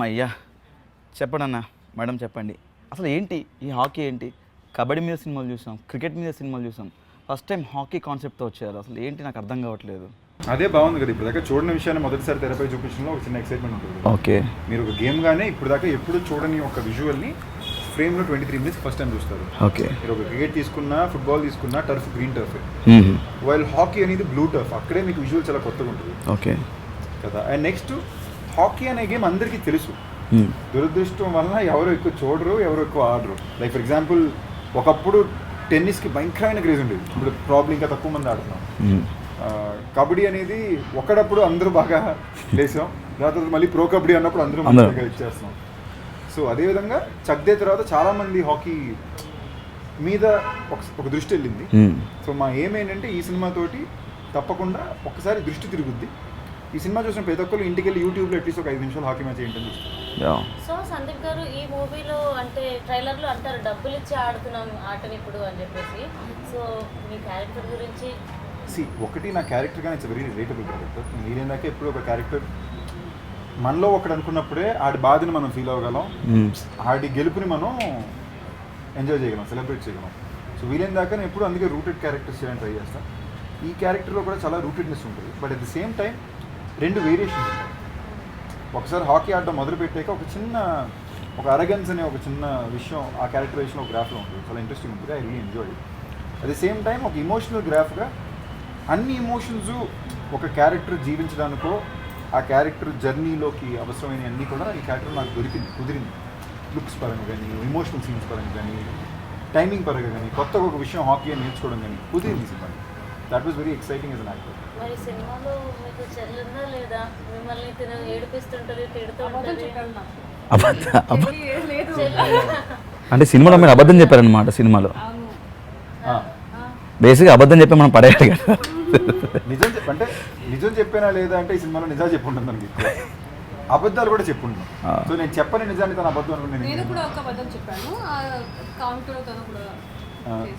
అమ్మయ్యా చెప్పండి అన్న మేడం చెప్పండి అసలు ఏంటి ఈ హాకీ ఏంటి కబడ్డీ మీద సినిమాలు చూసాం క్రికెట్ మీద సినిమాలు చూసాం ఫస్ట్ టైం హాకీ కాన్సెప్ట్తో వచ్చారు అసలు ఏంటి నాకు అర్థం కావట్లేదు అదే బాగుంది కదా ఇప్పుడు దాకా చూడని విషయాన్ని మొదటిసారి తెరపై చూపించడంలో ఒక చిన్న ఎక్సైట్మెంట్ ఉంటుంది. ఓకే మీరు ఒక గేమ్ గానే ఇప్పుడు దాకా ఎప్పుడు చూడని ఒక విజువల్ని ఫ్రేమ్లో 23 minutes ఫస్ట్ టైం చూస్తారు. ఓకే మీరు ఒక క్రికెట్ తీసుకున్నా ఫుట్బాల్ తీసుకున్నా turf green turf, while hockey అనేది బ్లూ టర్ఫ్, అక్కడే మీకు విజువల్ చాలా కొత్తగా ఉంటుంది. ఓకే కదా. అండ్ నెక్స్ట్ హాకీ అనే గేమ్ అందరికీ తెలుసు, దురదృష్టం వలన ఎవరు ఎక్కువ చూడరు, ఎవరు ఎక్కువ ఆడరు. లైక్ ఫర్ ఎగ్జాంపుల్ ఒకప్పుడు టెన్నిస్కి భయంకరమైన క్రేజ్ ఉండేది, ఇప్పుడు ప్రాబ్లం ఇంకా తక్కువ మంది ఆడుతున్నాం. కబడ్డీ అనేది ఒకడప్పుడు అందరూ బాగా లేసాం, దాని తర్వాత మళ్ళీ ప్రో కబడ్డీ అన్నప్పుడు అందరూ మంచిగా ఇచ్చేస్తున్నాం. సో అదేవిధంగా చక్దే తర్వాత చాలామంది హాకీ మీద ఒక దృష్టి వెళ్ళింది. సో మా ఏమేంటంటే ఈ సినిమాతోటి తప్పకుండా ఒక్కసారి దృష్టి తిరుగుద్ది. ఈ సినిమా చూసిన ప్రతి ఒక్కరు ఇంటికి వెళ్ళి యూట్యూబ్లో అట్లీస్ట్ ఒక 5 నిమిషాలు హాకీ మ్యాచ్ ఏంటని చూస్తారు. సో సందీప్ గారు ఈ మూవీలో అంటే ట్రైలర్లో అంటారు డబ్బులు ఇచ్చి ఆడుతున్నాం ఆటని ఇప్పుడు అని చెప్పేసి, సో మీ క్యారెక్టర్ గురించి ఒకటి నా క్యారెక్టర్ కానీ ఇట్స్ వెరీ రిలేటబుల్ క్యారెక్టర్. మీరేందాక ఎప్పుడు ఒక క్యారెక్టర్ మనలో ఒకటి అనుకున్నప్పుడే ఆడి బాధని మనం ఫీల్ అవ్వగలం, ఆడి గెలుపుని మనం ఎంజాయ్ చేయగలం, సెలబ్రేట్ చేయగలం. సో వీలైందాక నేను ఎప్పుడు అందుకే రూటెడ్ క్యారెక్టర్స్ చేయడానికి ట్రై చేస్తాను. ఈ క్యారెక్టర్లో కూడా చాలా రూటెడ్నెస్ ఉంటుంది, but at the same time 2 variations ఉంటాయి. ఒకసారి హాకీ ఆడడం మొదలుపెట్టాక ఒక అరగన్స్ అనే ఒక చిన్న విషయం ఆ క్యారెక్టరైజేషన్ ఒక గ్రాఫ్లో ఉంటుంది, చాలా ఇంట్రెస్టింగ్ ఉంటుంది. I really enjoy. At the same time ఒక ఇమోషనల్ గ్రాఫ్గా అన్ని ఎమోషన్స్ ఒక క్యారెక్టర్ జీవించడానికో ఆ క్యారెక్టర్ జర్నీలోకి అవసరమైన అన్నీ కూడా ఈ క్యారెక్టర్ నాకు కుదిరింది. లుక్స్ పరంగా కానీ, ఎమోషనల్ సీన్స్ పరంగా కానీ, టైమింగ్ పరంగా కానీ, కొత్తగా ఒక విషయం హాకీ అని నేర్చుకోవడం కానీ కుదిరింది cinema. That was very exciting as an actor. మరి సినిమాలో మీకు చెల్లుందా లేదా? మిమ్మల్ని ఏడిపిస్తుంటారు, తిడుతుంటారు. అంటే సినిమాలో మీరు అబద్ధం చెప్పారనమాట. సినిమాలో బేసిక్గా అబద్ధం చెప్పి మనం పడేయాలి కదా. నిజం చెప్పానా లేదా అంటే ఈ సినిమాలో నిజాలు చెప్పుంటుంది మనకి, అబద్ధాలు కూడా చెప్పుంటాను. సో నేను చెప్పని నిజాన్ని తన అబద్ధం అనుకుంటున్నాను.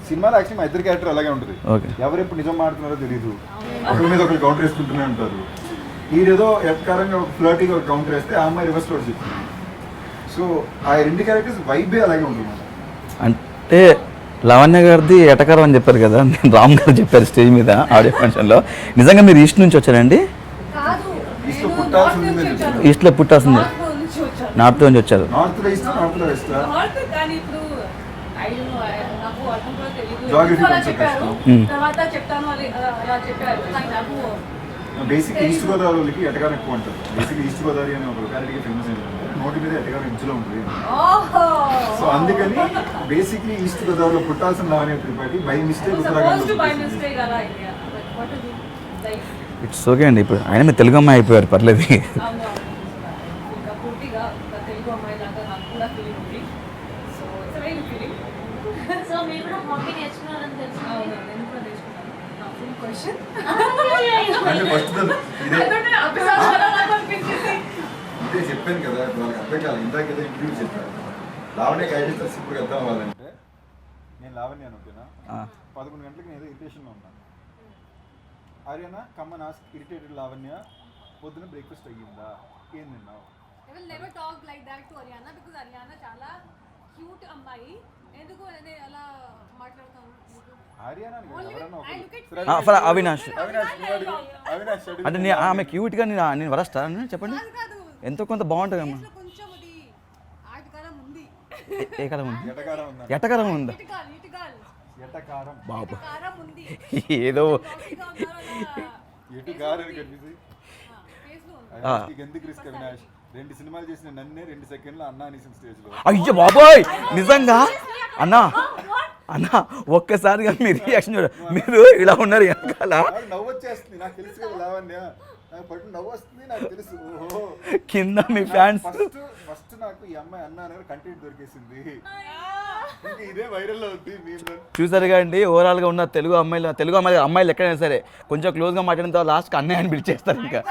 సినిమాలో యాక్చువల్లీ మా ఇద్దరు క్యారెక్టర్ అలాగే ఉంటుంది. ఎవరు ఎప్పుడు నిజం మాడుతున్నారో తెలియదు, ఒకరి మీద ఒకరు కౌంటర్ వేసుకుంటూనే ఉంటారు. ఈడేదో ఎక్కరంగా ఒక ఫ్లర్టీగా ఒక కౌంటర్ వేస్తే ఆ అమ్మాయి రివర్స్ ఫ్లోర్ చెప్తుంది. సో ఆ 2 క్యారెక్టర్స్ వైబే అలాగే ఉంటుంది. అంటే లావణ్య గారిది ఎటకారం అని చెప్పారు కదా, రామ్ గారు చెప్పారు స్టేజ్ మీద ఆడియో ఫంక్షన్లో. నిజంగా మీరు ఈస్ట్ నుంచి వచ్చారండి? ఈస్ట్లో పుట్టాల్సింది, నార్త్ నుంచి వచ్చారు. బేసిక్ ఈస్ట్ గోదావరికి ఎటకారం ఎక్కువ అంటారు. బేసిక్ ఈస్ట్ గోదావరి అనే ఒక లొకాలిటీకి ఫేమస్ ఏంటంటే నోటి మీద ఎటకారం ఇంచులో ఉంటుంది. సో అందుకని బేసిక్లీ ఈస్ట్ గోదావరిలో పుట్టాల్సిన Lavanya Tripathi by mistake it's okay అండి. ఇప్పుడు ఆయన మీరు తెలుగు అమ్మాయి అయిపోయారు, పర్లేదు. ఇదే చెప్పాను కదా వాళ్ళకి అర్థం కాదు. ఇందాక ఏదో ఇంటర్వ్యూ చెప్పాను లావణ్య క్యారెక్టర్స్ ఇప్పుడు అర్థం అవ్వాలంటే నేను లావణ్య ఓకేనా 11 గంటలకు నేను ఏదో ఇరిటేషన్లో ఉన్నాను. ఆర్యనా కమ్మన్ ఆస్క్ ఇరిటేటెడ్ లావణ్య పొద్దున బ్రేక్ఫాస్ట్ అయ్యిందా, ఏం తిన్నావు? I will never talk like that to Ariana because Ariana చాలా క్యూట్ అమ్మాయి. ఎందుకు నేను అలా మాట్లాడతాను? అవినాష్ అంటే ఆమె క్యూట్గా నేను వరస్తా చెప్పండి, ఎంతో కొంత బాగుంటుంది అమ్మా. ఎటకారం ఉందా? బాబు ఏదో రెండు సినిమాలు చేసిన నన్నే 2 సెకండ్లు అన్నా అనేసిన స్టేజ్ లో. అయ్యో బాబోయ్, నిజంగా అన్నా అన్నా ఒక్కసారిగా మీ రియాక్షన్ చూడ, మీరు ఇలా ఉన్నారు వెనకాల. నవ్వు వచ్చేస్తుంది నాకు తెలుసు కదా లావణ్య, నాకు పట్టు నవ్వు వస్తుంది నాకు తెలుసు. కింద మీ ఫ్యాన్స్ ఫస్ట్ నాకు ఈ అమ్మాయి అన్నా అనేది కంటెంట్ దొరికేసింది, ఇదే వైరల్ అవుతుంది. చూసారుగా అండి, ఓవరాల్గా ఉన్న తెలుగు అమ్మాయిలు ఎక్కడైనా సరే కొంచెం క్లోజ్గా మాట్లాడిన తర్వాత లాస్ట్కి అన్నయ్య అని పిలిచేస్తారు. ఇంకా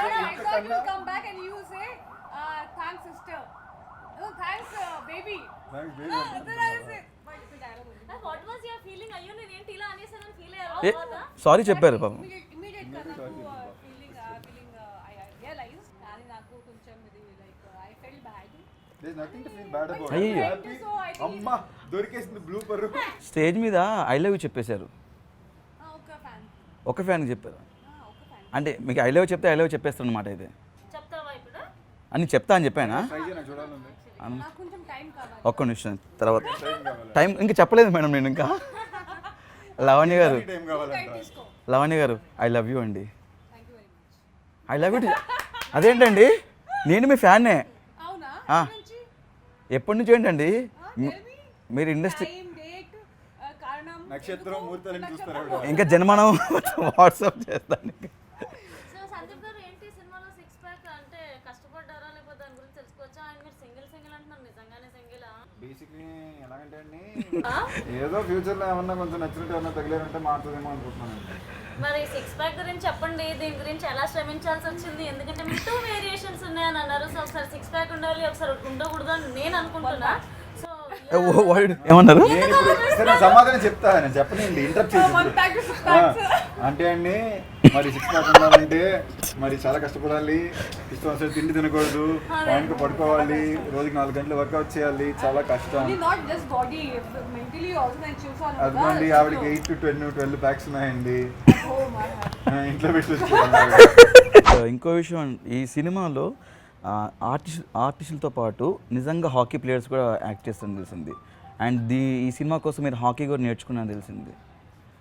సారీ చెప్పారు పాపం. There's nothing to feel bad about. అయ్యో. Happy. అమ్మా దొరికేసింది బ్లూపర్. స్టేజ్ మీద ఐ లవ్ యూ చెప్పేశారు, ఒక ఫ్యాన్ ఒక ఫ్యాన్కి చెప్పారు. ఒక ఫ్యాన్ అంటే మీకు ఐ లవ్ చెప్తే ఐ లవ్ చెప్పేస్తాను అనమాట అయితే చెప్తావా ఇప్పుడు? అని చెప్తా అని చెప్పానా? ట్రై చేయనా చూడాలండి. నాకు కొంచెం టైం కావాలి. ఒక్క నిమిషం తర్వాత టైం ఇంకా చెప్పలేదు మేడం నేను ఇంకా. లవణ్య గారు, టైం కావాలంట. తీసుకో. లవణ్య గారు ఐ లవ్ యూ అండి. Thank you very much. I love you. అదేంటండి నేను మీ ఫ్యాన్నే. అవునా? ఆ. నుంచి ఎప్పటి నుంచి ఏంటండి మీరు ఇండస్ట్రీ టైం డేట్ కారణం నక్షత్రం ముహూర్తాలను చూస్తారు ఆవిడ. ఇంకా జన్మనం వాట్సాప్ చేస్తాను. సో సందీప్ గారు ఏంటి సినిమాలో సిక్స్ ప్యాక్ అంటే కష్టపడ్డారా లేకపోతే దాని గురించి తెలుసుకోవచ్చా? అండ్ మీరు సింగిల్ అంటున్నారు, నిజంగానే సింగిలా? బేసిక్లీ ఎలాగంటే అండి ఏదో ఫ్యూచర్లో ఏమన్నా కొంచెం నచ్చినట్టు ఏమన్నా తగిలేదంటే మారుతుందేమో అనుకుంటున్నాను. మరి సిక్స్ ప్యాక్ గురించి చెప్పండి, దీని గురించి ఎలా శ్రమించాల్సి వచ్చింది? ఎందుకంటే మీకు 2 వేరియేషన్స్ ఉన్నాయని అన్నారు. సో ఒకసారి సిక్స్ ప్యాక్ ఉండాలి, ఒకసారి ఉండకూడదు అని నేను అనుకుంటున్నా. సో ఏమన్నారు? నేను ఇప్పుడు సరే సమాధానం చెప్తా, నేను చెప్పనండి ఇంటరప్ట్ వన్ చేసి. Pack six packs. అంటే అండి మరి 6 ప్యాక్ ఉండాలంటే మరి చాలా కష్టపడాలి, ఇష్టం అసలు తిండి తినకూడదు, పాయింట్కి పడుకోవాలి, రోజుకి 4 గంటలు వర్కౌట్ చేయాలి, చాలా కష్టం. Not just body, mentally also నేను చూసాను. అదిగోండి ఆవిడకి 8 to 12 ప్యాక్స్ ఉన్నాయండి. Oh my God. ఇంట్లో పెట్టి వచ్చి ఇంకో విషయం, ఈ సినిమాలో ఆర్టిస్టులతో పాటు నిజంగా హాకీ ప్లేయర్స్ కూడా యాక్ట్ చేస్తుందని తెలిసింది. అండ్ ఈ సినిమా కోసం మీరు హాకీ కూడా నేర్చుకున్నాను తెలిసింది.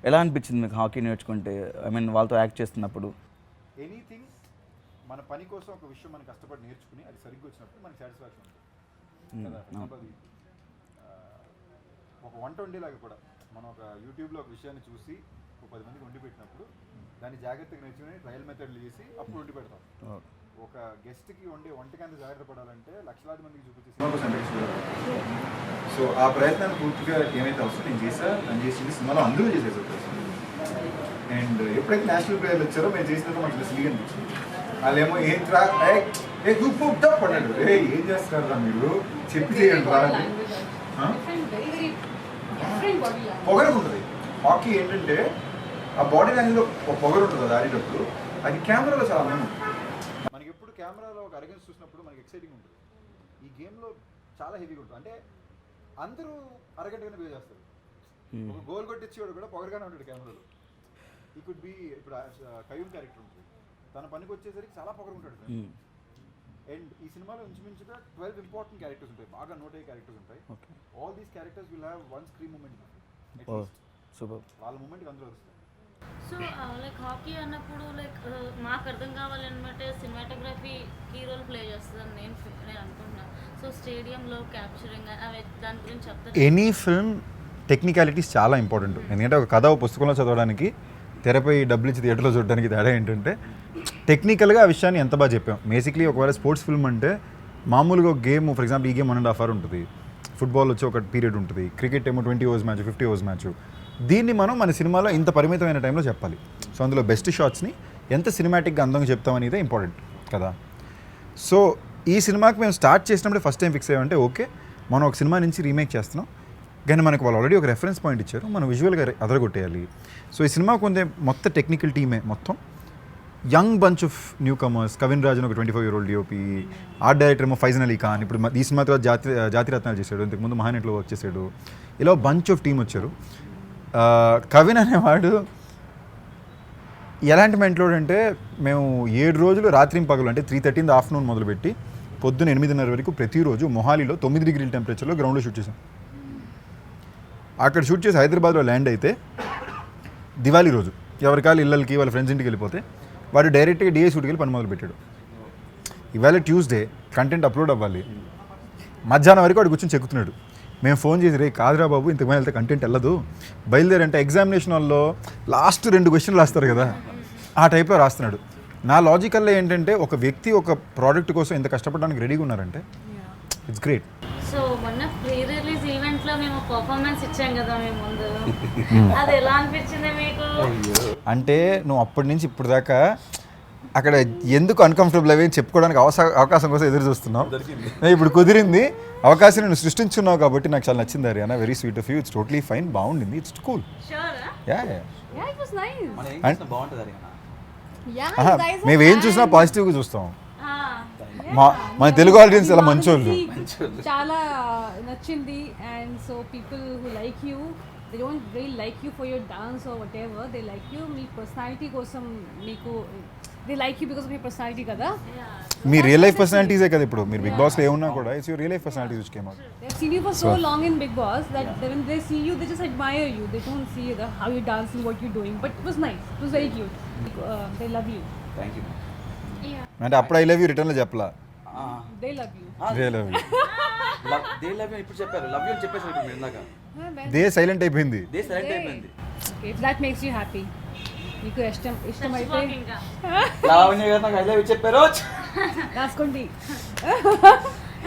ఎలా అనిపించింది మీకు హాకీ నేర్చుకుంటే? ఐ మీన్ వాళ్ళతో యాక్ట్ చేస్తున్నప్పుడు. ఎనీథింగ్ మన పని కోసం ఒక విషయం మనం కష్టపడి నేర్చుకుని అది సరిగ్గా వచ్చినప్పుడు మనకి సాటిస్ఫాక్షన్ ఉంటుంది కదా. For example, ఒక వంట వండేలాగా కూడా మనం ఒక యూట్యూబ్లో ఒక విషయాన్ని చూసి ఒక 10 మందికి వండి పెట్టినప్పుడు దాన్ని జాగ్రత్తగా నేర్చుకుని ట్రయల్ మెథడ్లు చేసి అప్పుడు వండి పెడతాం. ఒక గెస్ట్కి వండే వంటకాన్ని జాగ్రత్త పడాలంటే లక్షలాది మందికి చూపించి సో ఆ ప్రయత్నాన్ని పూర్తిగా ఏమైతే అవసరం నేను చేసింది సినిమాలో అందరూ చేసేసారు. అండ్ ఎప్పుడైతే నేషనల్ ప్లేయర్లు వచ్చారో మేము చేసినప్పుడు మాకు సిలిగా అనిపించింది. వాళ్ళేమో ఏం రా పడ్డాడు, ఏం చేస్తారా మీరు చెప్పి చేయండి రా అని. పొగరు ఉంటుంది హాకీ ఏంటంటే ఆ బాడీ లాంగ్వేజ్లో ఒక పొగరు ఉంటుంది అది ఆడేటప్పుడు, అది కెమెరాలో చాలా మేము మనకి ఎప్పుడు కెమెరాలో ఒక అరగెన్స్ చూసినప్పుడు మనకి ఎక్సైటింగ్ ఉంటుంది. ఈ గేమ్లో చాలా హెవీగా ఉంటుంది. అంటే అందరూ అరగంటగానే బిహేవ్ చేస్తారు. ఒక గోల్ కొట్టించేవాడు కూడా పొగరుగానే ఉంటాడు కెమెరాలో. ఈ కుడ్ బి ఇప్పుడు కయూమ్ క్యారెక్టర్ ఉంటుంది, తన పనికి వచ్చేసరికి చాలా పొగరు ఉంటాడు. అండ్ ఈ సినిమాలో ఇంచుమించుగా 12 ఇంపార్టెంట్ క్యారెక్టర్స్ ఉంటాయి, బాగా నోట్ అయ్యే క్యారెక్టర్స్ ఉంటాయి. All these characters will have one screen moment. Super. వాళ్ళ మూమెంట్కి అందరూ వస్తారు. సో లైక్ హాకీ అన్నప్పుడు లైక్ మాకు అర్థం కావాలన్నమాట సినిమాటోగ్రఫీ కీ రోల్ ప్లే చేస్తుందని నేను అనుకుంటున్నాను. సో స్టేడియంలో క్యాప్చరింగ్ అవి దాని గురించి చెప్తాను. ఎనీ ఫిల్మ్ టెక్నికాలిటీస్ చాలా ఇంపార్టెంట్. ఎందుకంటే ఒక కథ పుస్తకంలో చదవడానికి తెరపై డబ్బులు ఇచ్చి థియేటర్లో చూడడానికి తేడా ఏంటంటే టెక్నికల్గా ఆ విషయాన్ని ఎంత బాగా చెప్పాం. బేసిక్లీ ఒకవేళ స్పోర్ట్స్ ఫిల్మ్ అంటే మామూలుగా ఒక గేమ్, ఫర్ ఎగ్జాంపుల్ ఈ గేమ్ 1.5 hours ఉంటుంది, ఫుట్బాల్ వచ్చి ఒక పీరియడ్ ఉంటుంది, క్రికెట్ ఏమో 20 overs మ్యాచ్, 50 overs మ్యాచ్. దీన్ని మనం మన సినిమాలో ఇంత పరిమితమైన టైంలో చెప్పాలి. సో అందులో బెస్ట్ షాట్స్ని ఎంత సినిమాటిక్గా అందంగా చెప్తామనేదే ఇంపార్టెంట్ కదా. సో ఈ సినిమాకి మేము స్టార్ట్ చేసినప్పుడు ఫస్ట్ టైం ఫిక్స్ అయ్యామంటే ఓకే మనం ఒక సినిమా నుంచి రీమేక్ చేస్తున్నాం, కానీ మనకు వాళ్ళు ఆల్రెడీ ఒక రెఫరెన్స్ పాయింట్ ఇచ్చారు, మనం విజువల్గా అదరగొట్టేయాలి. సో ఈ సినిమా కొంచెం మొత్తం టెక్నికల్ టీమే, మొత్తం young bunch of new comers. Kavin Rajan ఒక 25-year-old DOP, ఆర్ట్ డైరెక్టర్ ఏమో ఫైజన్ అలీ ఖాన్, ఇప్పుడు ఈ సినిమా తర్వాత జాతిరత్నాలు చేశాడు, ఇంతకుముందు మహానట్లో వర్క్ చేశాడు. ఇలా బంచ్ ఆఫ్ టీం వచ్చారు. కవిన్ అనేవాడు ఎలాంటి మెంట్లోడ్ అంటే మేము 7 రోజులు రాత్రి పగలు అంటే 3:30 ఆఫ్టర్నూన్ మొదలుపెట్టి పొద్దున్న 8:30 వరకు ప్రతిరోజు మొహాలీలో 9 degrees టెంపరేచర్లో గ్రౌండ్లో షూట్ చేసాం. అక్కడ షూట్ చేసి హైదరాబాద్లో ల్యాండ్ అయితే దివాళీ రోజు ఎవరికాలు ఇళ్ళకి వాళ్ళ ఫ్రెండ్స్ ఇంటికి వెళ్ళిపోతే వాడు డైరెక్ట్గా డిఏ షూట్కి వెళ్ళి పని మొదలు పెట్టాడు. ఇవాళ ట్యూస్డే కంటెంట్ అప్లోడ్ అవ్వాలి, మధ్యాహ్నం వరకు వాడు కూర్చొని చెక్కుతున్నాడు. మేము ఫోన్ చేసి రే కాదురా బాబు ఇంతకుమంది వెళ్తే కంటెంట్ వెళ్ళదు, బయలుదేరంటే ఎగ్జామినేషన్ వాళ్ళు లాస్ట్ 2 questions రాస్తారు కదా ఆ టైప్లో రాస్తున్నాడు. నా లాజికల్లో ఏంటంటే ఒక వ్యక్తి ఒక ప్రోడక్ట్ కోసం ఎంత కష్టపడడానికి రెడీగా ఉన్నారంటే ఇట్స్ గ్రేట్. సో మొన్న ప్రీ రిలీజ్ ఈవెంట్లో మేము పర్ఫార్మెన్స్ ఇచ్చాం కదా మేము ముందు, అది ఎలా అనిపించింది మీకు? అంటే నువ్వు అప్పటి నుంచి ఇప్పుడు దాకా అక్కడ ఎందుకు అన్కంఫర్టబుల్ అవి చెప్పుకోవడానికి అవకాశం కోసం ఎదురు చూస్తున్నావు. ఇప్పుడు కుదిరింది, అవకాశం నేను సృష్టించున్నావు కాబట్టి నాకు చాలా నచ్చింది. Ariyana very sweet of you, it's totally fine, బాగుండింది, it's cool. Yeah, it was nice. బాగుంటుంది. Yeah, guys. మేము ఏం చూసినా పాజిటివ్గా చూస్తాం. మన తెలుగు ఆడియన్స్ చాలా మంచోళ్ళు. చాలా నచ్చింది. And so people who like you, they don't real like you for your dance or what ever, they like you me personality కోసం. మీకు they like you because of me personality కదా. మీ రియల్ లైఫ్ పర్సనాలిటీసే కదా ఇప్పుడు మీరు big బాస్లో ఏమున్నా కూడా it's your real life personalities which came out. They've seen you for so long in Big Boss that when they see you, they just admire you. They don't see how you dance and what you're doing. But it was nice. It was very cute. They love you. Thank you. Yeah. అంటే అప్పుడు I love you రిటర్న్లో చెప్పలా. They love you. They love you. They love you ఇప్పుడు చెప్పారు, love you అని చెప్పేసి మీరు ఇందాక. దే సైలెంట్ అయిపోయింది. దే సెలెక్ట్ అయిపోయింది. Okay, if that makes you happy. మీకు ఇష్టమైతే ఇంకా లావణ్య గారు నాకు ఐ లవ్ యూ చెప్పారు. రాసుకోండి.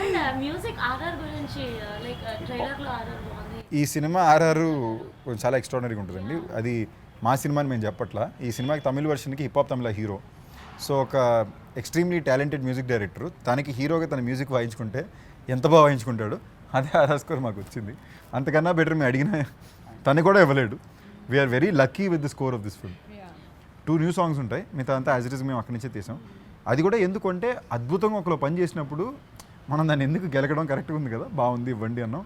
అండ్ మ్యూజిక్ ఆర్ఆర్ గురించి లైక్ ట్రైలర్లో ఆర్ఆర్ బాగుంది. ఈ సినిమా ఆర్ఆర్ చాలా ఎక్స్ట్రాడినరీగా ఉంటుందండి. అది మా సినిమా అని మేము చెప్పట్లా. ఈ సినిమాకి తమిళ వర్షన్కి హిప్ హాప్ తమిళ హీరో. సో ఒక ఎక్స్ట్రీమ్లీ టాలెంటెడ్ మ్యూజిక్ డైరెక్టర్ తనకి హీరోగా తన మ్యూజిక్ వాయించుకుంటే ఎంత బాగా వాయించుకుంటాడు. అదే ఆర్ఆర్ స్కోర్ మాకు వచ్చింది. అంతకన్నా బెటర్ మేము అడిగిన తను కూడా ఇవ్వలేడు. We're very lucky with the score of this film. 2 new songs ఉంటాయి, మిగతా అంతా యాజ్ ఇట్ ఈస్ మేము అక్కడి నుంచే తీసాం. అది కూడా ఎందుకంటే అద్భుతంగా ఒకలో పని చేసినప్పుడు మనం దాన్ని ఎందుకు గెలకడం కరెక్ట్గా ఉంది కదా, బాగుంది ఇవ్వండి అన్నాం.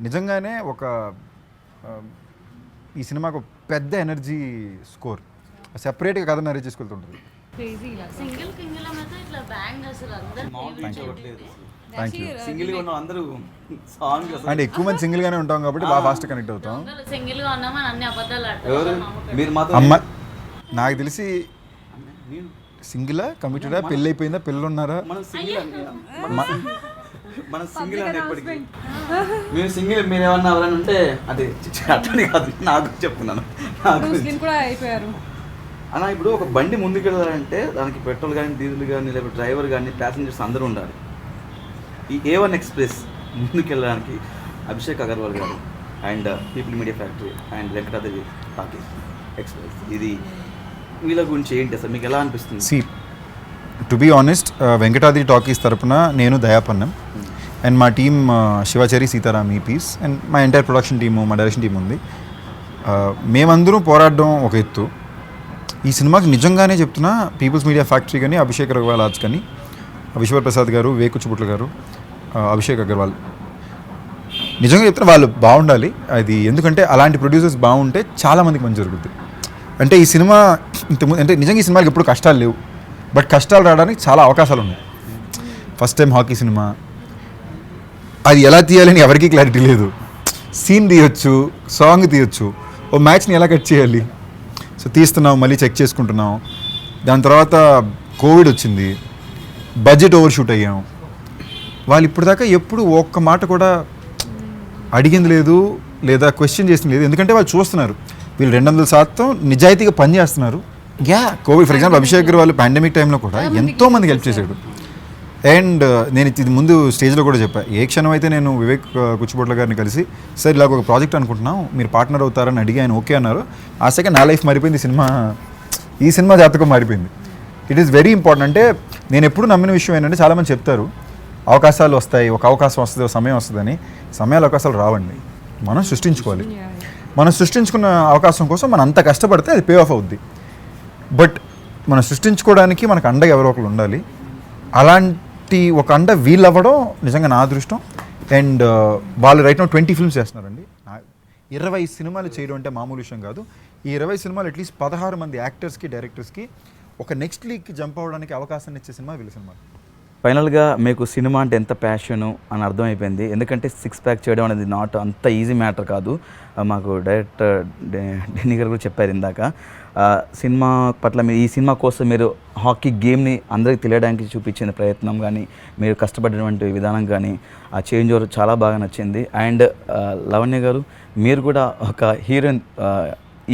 నిజంగానే ఒక ఈ సినిమాకు పెద్ద ఎనర్జీ స్కోర్, సెపరేట్గా కథ నరేట్ చేసుకెళ్తుంటుంది. సింగిల్ కింగిల్ అయితే ఇట్లా బ్యాంగ్ అసలు అందరూ థ్యాంక్ యూ. సింగిల్గా ఉన్న అందరూ సాంగ్ అంటే ఎక్కువ మంది సింగిల్గానే ఉంటాం కాబట్టి బాగా ఫాస్ట్ కనెక్ట్ అవుతాం. సింగిల్ గా ఉన్నామని అన్ని అబద్ధాలు ఎవరు ఆడతారు. మీరు మాత్రం అమ్మ నాకు తెలిసి సింగిలా కమిటెడా పెళ్ళి అయిపోయిందా పిల్లలు ఉన్నారా? మనం సింగిల్ మనం సింగిల్ అని ఎప్పటికీ మేము సింగిల్. మీరు ఏమన్నా ఎవరైనా ఉంటే అదే అట్లని కాదు, నాకు చెప్తున్నాను. కూడా అయిపోయారు అన్న ఇప్పుడు ఒక బండి ముందుకు వెళ్ళాలంటే దానికి పెట్రోల్ కానీ డీజిల్ కానీ లేకపోతే డ్రైవర్ కానీ ప్యాసింజర్స్ అందరూ ఉండాలి. ఈ A1 ఎక్స్ప్రెస్ ముందుకు వెళ్ళడానికి అభిషేక్ అగర్వాల్ గారు and People Media Factory and Venkatadri Talkies Express, ఇది వీళ్ళ గురించి ఏంటి అసలు మీకు ఎలా అనిపిస్తుంది? See to be honest, Venkatadri Talkies తరపున నేను దయాపన్నం అండ్ మా team Shivachari Sitaram EPs and మా ఎంటైర్ ప్రొడక్షన్ టీము, మా డైరెక్షన్ టీం ఉంది. మేమందరం పోరాడడం ఒక ఎత్తు. ఈ సినిమాకి నిజంగానే చెప్తున్నా, పీపుల్స్ మీడియా ఫ్యాక్టరీ కానీ అభిషేక్ అగర్వాల్ ఆర్ట్స్ కానీ విశ్వర్ ప్రసాద్ గారు, వేకుచుబుట్ల గారు, అభిషేక్ అగర్వాల్, నిజంగా చెప్తున్నా వాళ్ళు బాగుండాలి. అది ఎందుకంటే అలాంటి ప్రొడ్యూసర్స్ బాగుంటే చాలామందికి మంచి జరుగుతుంది. అంటే ఈ సినిమా అంటే నిజంగా ఈ సినిమాకి ఎప్పుడు కష్టాలు లేవు, బట్ కష్టాలు రావడానికి చాలా అవకాశాలు ఉన్నాయి. ఫస్ట్ టైం హాకీ సినిమా, అది ఎలా తీయాలని ఎవరికీ క్లారిటీ లేదు. సీన్ తీయొచ్చు, సాంగ్ తీయొచ్చు, ఓ మ్యాచ్ని ఎలా కట్ చేయాలి, సో తీస్తున్నాం, మళ్ళీ చెక్ చేసుకుంటున్నాం. దాని తర్వాత కోవిడ్ వచ్చింది, బడ్జెట్ ఓవర్ షూట్ అయ్యాం. వాళ్ళు ఇప్పటిదాకా ఎప్పుడు ఒక్క మాట కూడా అడిగింది లేదు లేదా క్వశ్చన్ చేసింది లేదు. ఎందుకంటే వాళ్ళు చూస్తున్నారు వీళ్ళు 200% నిజాయితీగా పనిచేస్తున్నారు. Covid for example Abhishek Agarwal pandemic టైంలో కూడా ఎంతోమందికి హెల్ప్ చేశాడు. అండ్ నేను ఇది ముందు స్టేజ్లో కూడా చెప్పాను, ఏ క్షణం అయితే నేను వివేక్ కుచ్చిబొట్ల గారిని కలిసి సార్ ఇలాగ ఒక ప్రాజెక్ట్ అనుకుంటున్నాం, మీరు పార్ట్నర్ అవుతారని అడిగి ఆయన ఓకే అన్నారు. ఆ సెకండ్ నా లైఫ్ మారిపోయింది, ఈ సినిమా జాతకం మారిపోయింది. It is very important. అంటే నేను ఎప్పుడు నమ్మిన విషయం ఏంటంటే, చాలామంది చెప్తారు అవకాశాలు వస్తాయి, ఒక అవకాశం వస్తుంది, ఒక సమయం వస్తుందని. సమయాలు అవకాశాలు రావండి, మనం సృష్టించుకోవాలి. మనం సృష్టించుకున్న అవకాశం కోసం మనం అంత కష్టపడితే అది పే ఆఫ్ అవుద్ది. బట్ మనం సృష్టించుకోవడానికి మనకు అండగా ఎవరో ఒకరు ఉండాలి. అలాంటి ఒక అండ వీళ్ళు అవ్వడం నిజంగా నా అదృష్టం. అండ్ వాళ్ళు రైట్ నౌ 20 ఫిల్మ్స్ చేస్తున్నారండి. 20 సినిమాలు చేయడం అంటే మామూలు విషయం కాదు. ఈ 20 సినిమాలు అట్లీస్ట్ 16 మంది యాక్టర్స్కి, డైరెక్టర్స్కి ఒక నెక్స్ట్ లీగ్కి జంప్ అవ్వడానికి అవకాశాన్ని ఇచ్చే సినిమా వీళ్ళ సినిమా. ఫైనల్గా మీకు సినిమా అంటే ఎంత ప్యాషను అని అర్థమైపోయింది. ఎందుకంటే 6 ప్యాక్ చేయడం అనేది నాట్ అంత ఈజీ మ్యాటర్ కాదు. మాకు డైరెక్టర్ డెన్నీ గారు కూడా చెప్పారు ఇందాక. సినిమా పట్ల మీరు ఈ సినిమా కోసం మీరు హాకీ గేమ్ని అందరికీ తెలియడానికి చూపించిన ప్రయత్నం కానీ, మీరు కష్టపడినటువంటి విధానం కానీ, ఆ చేంజ్ ఓవర్ చాలా బాగా నచ్చింది. అండ్ లవణ్య గారు, మీరు కూడా ఒక హీరోయిన్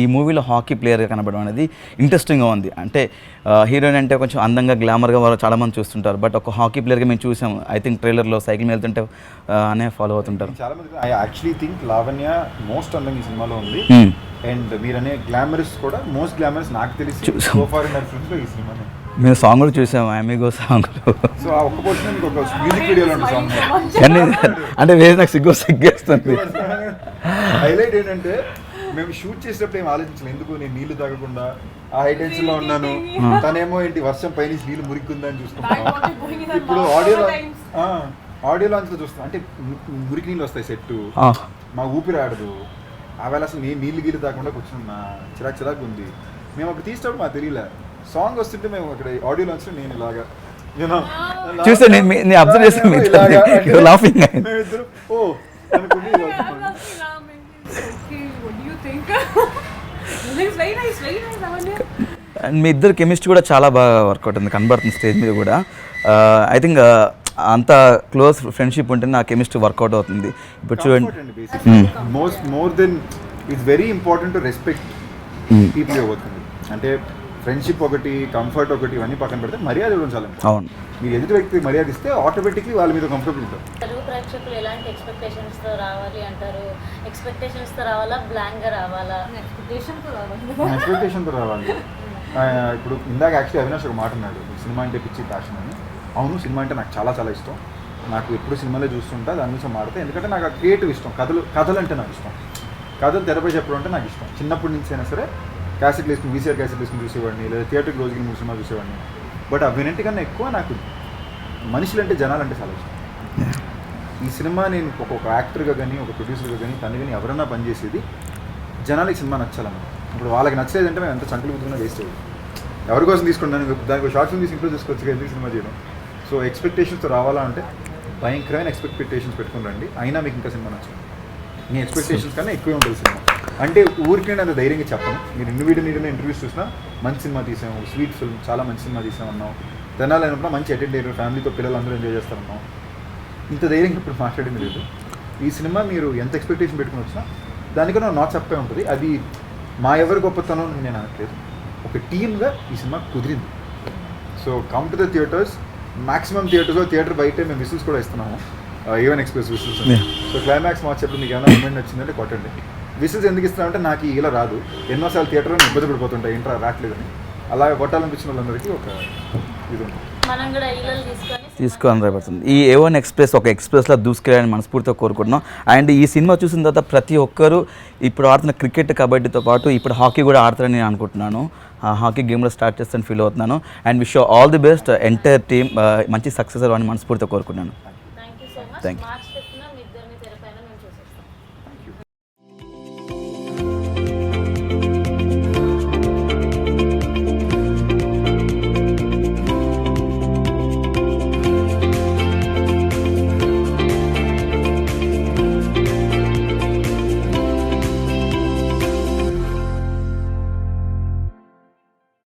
ఈ మూవీలో హాకీ ప్లేయర్గా కనబడడం అనేది ఇంట్రెస్టింగ్గా ఉంది. అంటే హీరోయిన్ అంటే కొంచెం అందంగా గ్లామర్గా వాళ్ళు చాలామంది చూస్తుంటారు, బట్ ఒక హాకీ ప్లేయర్గా మేము చూసాము. ఐ థింక్ ట్రైలర్లో సైకిల్ మీద వెళ్తుంటే అనే ఫాలో అవుతుంటారు. చాలా మంది I actually think Lavanya most అందంగా ఈ సినిమాలో ఉంది. అండ్ మీరనే గ్లామరస్ కూడా మోస్ట్ గ్లామరస్ నాకు తెలిసి సో ఫార్ ఇన్ ఫిల్మ్స్లో ఈ సినిమానే. మేము సాంగ్ కూడా చూసాము, అమిగో సాంగ్లో. సో ఆ ఒక్క పోర్షన్ మీకు ఒక మ్యూజిక్ వీడియోలో ఉంటుంది సాంగ్. కానీ అంటే వేరే నాకు సిగ్గేస్తుంది. హైలైట్ ఏంటంటే మేము షూట్ చేసేటప్పుడు ఏం ఆలోచించలేదు, ఎందుకు నేను నీళ్లు తాగకుండా ఆ హై టెన్షన్ లో ఉన్నాను, తనేమో ఏంటి వర్షం పైన నీళ్ళు మురికిందని చూసుకుంటాను. ఇప్పుడు ఆడియో లాంచ్ లో చూస్తాను అంటే మురికి నీళ్ళు వస్తాయి సెట్, మా ఊపిరి ఆడదు. అవేళ అసలు నేను నీళ్ళు గీళ్ళు తాకుండా కూర్చున్నా, చిరాకు ఉంది. మేము అక్కడ తీసేటప్పుడు మాకు తెలియలే, సాంగ్ వస్తుంటే మేము అక్కడ ఆడియో లాంచ్ లో నేను ఇలాగా చూస్తే నేను అబ్జర్వ్ చేస్తాను లాఫింగ్ మేమిద్దరు ఓ అనుకుని అండ్ మీ ఇద్దరు కెమిస్ట్రీ కూడా చాలా బాగా వర్కౌట్ ఉంది, కనబడుతుంది స్టేజ్ మీద కూడా. ఐ థింక్ అంత క్లోజ్ ఫ్రెండ్షిప్ ఉంటేనే ఆ కెమిస్ట్రీ వర్కౌట్ అవుతుంది. ఇప్పుడు చూడండి, more than it's very important to respect people అవుతుంది. అంటే ఫ్రెండ్షిప్ ఒకటి, కంఫర్ట్ ఒకటి, ఇవన్నీ పక్కన పెడితే మర్యాద ఇవ్వడం చాలా. అవును, మీరు ఎదుటి వ్యక్తికి మర్యాద ఇస్తే ఆటోమేటిక్లీ వాళ్ళ మీద కంఫర్టబుల్ ఉంటారు. తెలుగు ప్రేక్షకులు ఎలాంటి ఎక్స్పెక్టేషన్స్తో రావాలి అంటారు? ఎక్స్పెక్టేషన్స్తో రావాలా, బ్లాంక్గా రావాలా? ఎక్స్పెక్టేషన్తో రావాలి. ఇప్పుడు ఇందాక యాక్చువల్లీ అవినాష్ ఒక మాట అన్నాడు, సినిమా అంటే పిచ్చి ప్యాషన్ అని. అవును, సినిమా అంటే నాకు చాలా చాలా ఇష్టం. నాకు ఎప్పుడు సినిమాలో చూస్తుంటా, దాని నుంచి మాడితే, ఎందుకంటే నాకు ఆ క్రియేటివ్ ఇష్టం. కథలు అంటే నాకు ఇష్టం. కథలు తెరపై చెప్పడం అంటే నాకు ఇష్టం. చిన్నప్పటి నుంచి అయినా సరే క్యాసెట్ వేసుకుని, వీసీఆర్ క్యాసెట్ వేసుకుని చూసేవాడిని, లేదా థియేటర్కి రోజుకి 3 సినిమా చూసేవాడిని. బట్ అవినట్టుకన్నా ఎక్కువ నాకు మనుషులంటే, జనాలంటే చాలా ఇష్టం. ఈ సినిమా నేను ఒక యాక్టర్గా కానీ, ఒక ప్రొడ్యూసర్గా కానీ, తను కానీ ఎవరన్నా పనిచేసేది జనాలకి సినిమా నచ్చాలన్న. ఇప్పుడు వాళ్ళకి నచ్చలేదంటే మేము ఎంత చంకలు గుద్దుకున్నా వేస్ట్ అయ్యేది. ఎవరి కోసం తీసుకుంటాను, దానికి షార్ట్ ఫిల్మ్ తీసి ఇంప్రూవ్ చేసుకోవచ్చు కదా సినిమా చేయడం. సో ఎక్స్పెక్టేషన్స్తో రావాలా అంటే భయంకరమైన ఎక్స్పెక్టేషన్స్ పెట్టుకుని రండి, అయినా మీకు ఇంకా సినిమా నచ్చదు. మీ ఎక్స్పెక్టేషన్స్ కన్నా ఎక్కువే ఉంటుంది సినిమా. అంటే ఊరికి అంత ధైర్యంగా చెప్పను. మీరు ఇండివిజువల్ ఇంటర్వ్యూస్ చూసినా మంచి సినిమా తీసాము, స్వీట్ ఫిల్మ్, చాలా మంచి సినిమా తీసామన్నాం, తెనాలి అయినప్పుడు మంచి అటెండ్ అయ్యారు, ఫ్యామిలీతో పిల్లలందరూ ఎంజాయ్ చేస్తారన్నాం. ఇంత ధైర్యంగా ఇప్పుడు మాట్లాడింది లేదు. ఈ సినిమా మీరు ఎంత ఎక్స్పెక్టేషన్ పెట్టుకుని వచ్చినా దానికన్నా నా చెప్పే ఉంటుంది. అది మా ఎవరి గొప్పతనం నేను అనట్లేదు, ఒక టీమ్గా ఈ సినిమా కుదిరింది. So come to the theatres. Maximum థియేటర్స్లో, థియేటర్ బయటే మేము విసిల్స్ కూడా ఇస్తున్నాము, A one express whistles. So climax మార్చేప్పుడు మీకు ఏమైనా మూమెంట్ వచ్చిందంటే కొట్టండి. విసిల్స్ ఎందుకు ఇస్తున్నామంటే నాకు ఇలా రాదు, ఎన్నోసార్లు థియేటర్లో ఇబ్బంది పడిపోతుంటాయి, ఇంట్రా రావట్లేదని. అలాగే కొట్టాలనిపించిన వాళ్ళందరికీ ఒక ఇది ఉంది. మనం కూడా ఇళ్ళలు తీసుకొని రాబడుతుంది. ఈ A1 ఎక్స్ప్రెస్ ఒక ఎక్స్ప్రెస్లో దూసుకెళ్ళాలని మనస్ఫూర్తిగా కోరుకుంటున్నాం. అండ్ ఈ సినిమా చూసిన తర్వాత ప్రతి ఒక్కరూ ఇప్పుడు ఆడుతున్న క్రికెట్, కబడ్డీతో పాటు ఇప్పుడు హాకీ కూడా ఆడతారని నేను అనుకుంటున్నాను. హాకీ గేమ్లో స్టార్ట్ చేస్తాను ఫీల్ అవుతున్నాను. And wish all the best, entire team మంచి సక్సెస్ అవ్వాలని మనస్ఫూర్తిగా కోరుకున్నాను. Thank you so much. Thank you. March 5న మీ ఇద్దరిని తెరపైన మేము చూసేస్తాం.